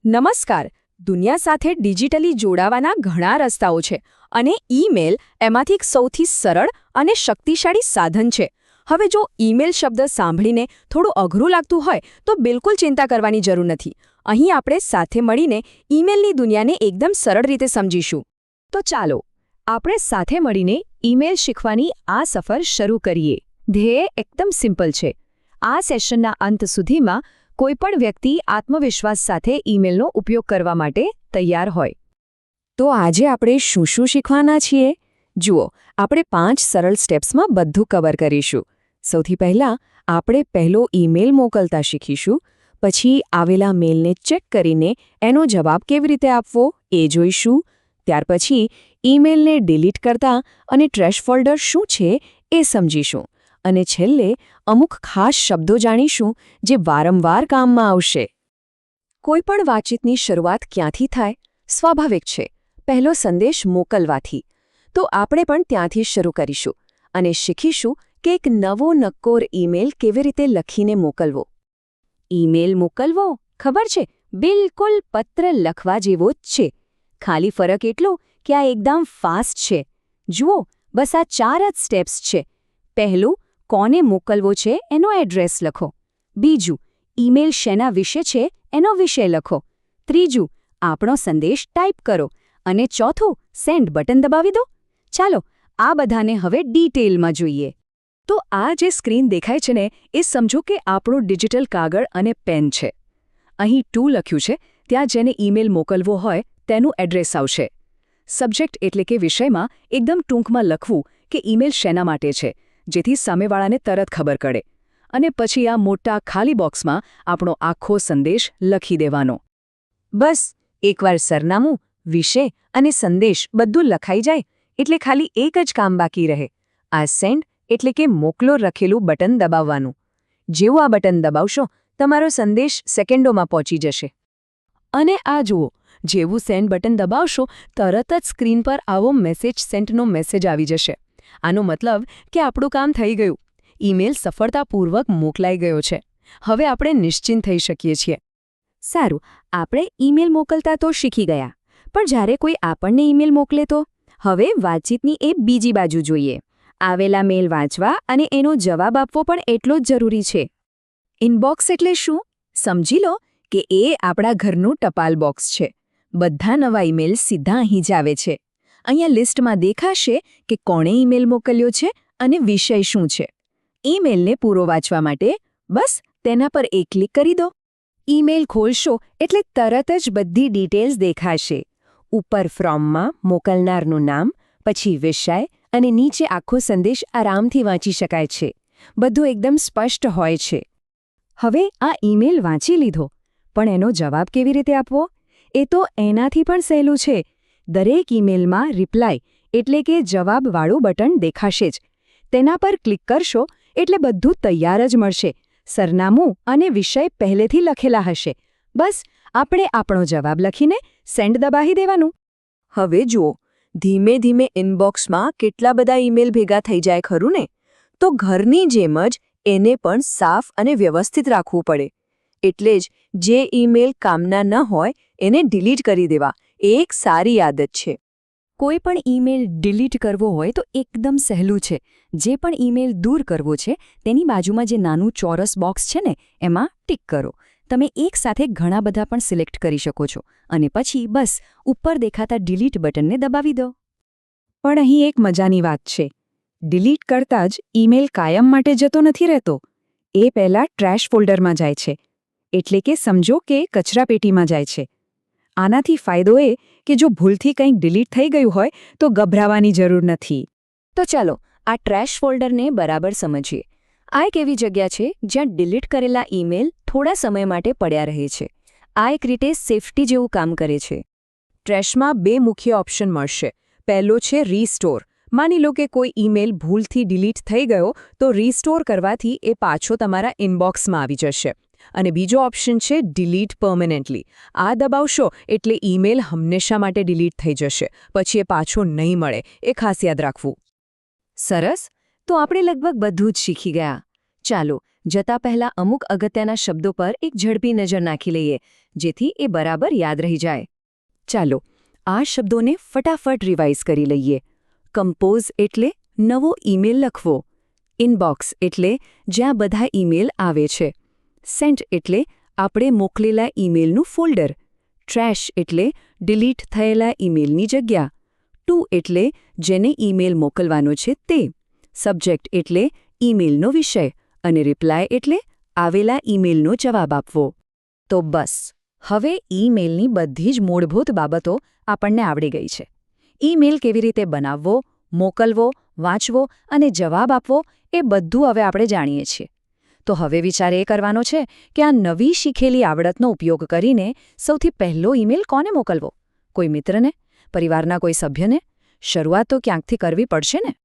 નમસ્કાર. દુનિયા સાથે ડિજિટલી જોડાવાના ઘણા રસ્તાઓ છે અને ઈમેલ એમાંથી એક સૌથી સરળ અને શક્તિશાળી સાધન છે. હવે જો ઈમેલ શબ્દ સાંભળીને થોડું અઘરું લાગતું હોય તો બિલકુલ ચિંતા કરવાની જરૂર નથી. અહીં આપણે સાથે મળીને ઈમેલની દુનિયાને એકદમ સરળ રીતે સમજીશું. તો ચાલો આપણે સાથે મળીને ઈમેલ શીખવાની આ સફર શરૂ કરીએ. ધ્યેય એકદમ સિમ્પલ છે. આ સેશનના અંત સુધીમાં કોઈપણ વ્યક્તિ આત્મવિશ્વાસ સાથે ઈમેલનો ઉપયોગ કરવા માટે તૈયાર હોય. તો આજે આપણે શું શું શીખવાના છીએ? જુઓ, આપણે 5 સરળ સ્ટેપ્સમાં બધું કવર કરીશું. સૌથી પહેલાં આપણે પહેલો ઈમેલ મોકલતા શીખીશું. પછી આવેલા મેલને ચેક કરીને એનો જવાબ કેવી રીતે આપવો એ જોઈશું. ત્યાર પછી ઈમેલને ડિલીટ કરતા અને ટ્રેશ ફોલ્ડર શું છે એ સમજીશું. અને છેલ્લે અમુક ખાસ શબ્દો જાણીશું જે વારંવાર કામમાં આવશે. કોઈપણ વાતચીતની શરૂઆત ક્યાંથી થાય? સ્વાભાવિક છે, પહેલો સંદેશ મોકલવાથી. તો આપણે પણ ત્યાંથી શરૂ કરીશું અને શીખીશું કે એક નવો નક્કોર ઈમેલ કેવી રીતે લખીને મોકલવો. ઈમેલ મોકલવો, ખબર છે, બિલકુલ પત્ર લખવા જેવો જ છે. ખાલી ફરક એટલો કે આ એકદમ ફાસ્ટ છે. જુઓ, બસ આ 4 જ સ્ટેપ્સ છે. પહેલું, કોને મોકલવો છે એનો એડ્રેસ લખો. બીજું, ઈમેલ શેના વિશે છે એનો વિષય લખો. ત્રીજું, આપણો સંદેશ ટાઈપ કરો. અને ચોથું, સેન્ડ બટન દબાવી દો. ચાલો આ બધાને હવે ડિટેલમાં જોઈએ. તો આ જે સ્ક્રીન દેખાય છે ને એ સમજો કે આપણું ડિજિટલ કાગળ અને પેન છે. અહીં ટુ લખ્યું છે, ત્યાં જેને ઈમેલ મોકલવો હોય તેનું એડ્રેસ આવશે. સબ્જેક્ટ એટલે કે વિષયમાં એકદમ ટૂંકમાં લખવું કે ઈમેલ શેના માટે છે, જેથી સામેવાળાને તરત ખબર પડે. અને પછી આ મોટા ખાલી બોક્સમાં આપણો આખો સંદેશ લખી દેવાનો. બસ એકવાર સરનામું, વિષય અને સંદેશ બધું લખાઈ જાય એટલે ખાલી એક જ કામ બાકી રહે. આ સેન્ડ એટલે કે મોકલો લખેલું બટન દબાવવાનું. જેવું આ બટન દબાવશો તમારો સંદેશ સેકન્ડોમાં પહોંચી જશે. અને આ જુઓ, જેવું સેન્ડ બટન દબાવશો તરત જ સ્ક્રીન પર આવો મેસેજ સેન્ટનો મેસેજ આવી જશે. આનો મતલબ કે આપણું કામ થઈ ગયું. ઈમેલ સફળતાપૂર્વક મોકલાઈ ગયો છે. હવે આપણે નિશ્ચિંત થઈ શકીએ છીએ. સારું, આપણે ઈમેલ મોકલતા તો શીખી ગયા, પણ જ્યારે કોઈ આપણને ઈમેલ મોકલે તો હવે વાતચીતની એ બીજી બાજુ જોઈએ. આવેલા મેલ વાંચવા અને એનો જવાબ આપવો પણ એટલો જ જરૂરી છે. ઇનબોક્સ એટલે શું? સમજી લો કે એ આપણા ઘરનું ટપાલ બોક્સ છે. બધા નવા ઈમેલ સીધા અહીં જ આવે છે. અહીંયા લિસ્ટમાં દેખાશે કે કોણે ઈમેલ મોકલ્યો છે અને વિષય શું છે. ઈમેલને પૂરો વાંચવા માટે બસ તેના પર એક ક્લિક કરી દો. ઈમેલ ખોલશો એટલે તરત જ બધી ડિટેલ્સ દેખાશે. ઉપર ફ્રોમમાં મોકલનારનું નામ, પછી વિષય અને નીચે આખો સંદેશ આરામથી વાંચી શકાય છે. બધું એકદમ સ્પષ્ટ હોય છે. હવે આ ઈમેલ વાંચી લીધો, પણ એનો જવાબ કેવી રીતે આપવો? એ તો એનાથી પણ સહેલું છે. દરેક ઈમેલમાં રિપ્લાય એટલે કે જવાબવાળું બટન દેખાશે જ. તેના પર ક્લિક કરશો એટલે બધું તૈયાર જ મળશે. સરનામું અને વિષય પહેલેથી લખેલા હશે. બસ આપણે આપણો જવાબ લખીને સેન્ડ દબાવી દેવાનું. હવે જુઓ, ધીમે ધીમે ઇનબોક્સમાં કેટલા બધા ઈમેલ ભેગા થઈ જાય ખરું ને? તો ઘરની જેમ જ એને પણ સાફ અને વ્યવસ્થિત રાખવું પડે. એટલે જ જે ઈમેલ કામના ન હોય એને ડિલીટ કરી દેવા એ એક સારી આદત છે. કોઈ પણ ઈમેલ ડિલીટ કરવો હોય તો એકદમ સહેલું છે. જે પણ ઈમેલ દૂર કરવો છે તેની બાજુમાં જે નાનું ચોરસ બોક્સ છે ને એમાં ટિક કરો. તમે એકસાથે ઘણા બધા પણ સિલેક્ટ કરી શકો છો અને પછી બસ ઉપર દેખાતા ડિલીટ બટનને દબાવી દો. પણ અહીં એક મજાની વાત છે. ડિલીટ કરતાં જ ઈમેલ કાયમ માટે જતો નથી રહેતો. એ પહેલાં ટ્રેશ ફોલ્ડરમાં જાય છે. એટલે કે સમજો કે કચરાપેટીમાં જાય છે. આનાથી ફાયદો એ કે જો ભૂલથી કંઈક ડિલીટ થઈ ગયું હોય તો ગભરાવાની જરૂર નથી. તો ચાલો આ ટ્રેશ ફોલ્ડરને બરાબર સમજીએ. આ એક એવી જગ્યા છે જ્યાં ડિલીટ કરેલા ઈમેલ થોડા સમય માટે પડ્યા રહે છે. આ એક રીતે સેફટી જેવું કામ કરે છે. ટ્રેશમાં 2 મુખ્ય ઓપ્શન મળશે. પહેલો છે રીસ્ટોર. માની લો કે કોઈ ઈમેલ ભૂલથી ડિલીટ થઈ ગયો તો રીસ્ટોર કરવાથી એ પાછો તમારા ઇનબોક્સમાં આવી જશે. અને બીજો ઓપ્શન છે ડિલીટ પરમેનન્ટલી. આ દબાવશો એટલે ઈમેલ હંમેશા માટે ડિલીટ થઈ જશે. પછી એ પાછો નહીં મળે. એ ખાસ યાદ રાખવું. સરસ, તો આપણે લગભગ બધું જ શીખી ગયા. ચાલો જતા પહેલા અમુક અગત્યના શબ્દો પર એક ઝડપી નજર નાખી લઈએ, જેથી એ બરાબર યાદ રહી જાય. ચાલો, આ શબ્દોને ફટાફટ રિવાઇઝ કરી લઈએ. કમ્પોઝ એટલે નવો ઈમેલ લખવો. ઇનબોક્સ એટલે જ્યાં બધા ઈમેલ આવે છે. સેન્ટ એટલે આપણે મોકલેલા ઈમેલનું ફોલ્ડર. ટ્રેશ એટલે ડિલીટ થયેલા ઈમેલની જગ્યા. ટુ એટલે જેને ઈમેલ મોકલવાનો છે તે. સબ્જેક્ટ એટલે ઈમેલનો વિષય. અને રિપ્લાય એટલે આવેલા ઈમેલનો જવાબ આપવો. તો બસ, હવે ઈમેલની બધી જ મૂળભૂત બાબતો આપણને આવડી ગઈ છે. ઈમેલ કેવી રીતે બનાવવો, મોકલવો, વાંચવો અને જવાબ આપવો એ બધું હવે આપણે જાણીએ છીએ. તો હવે વિચાર એ કરવાનો છે કે આ નવી શીખેલી આવડતનો ઉપયોગ કરીને સૌથી પહેલો ઈમેલ કોને મોકલવો? કોઈ મિત્રને? પરિવારના કોઈ સભ્યને? શરૂઆત તો ક્યાંકથી કરવી પડશે ને?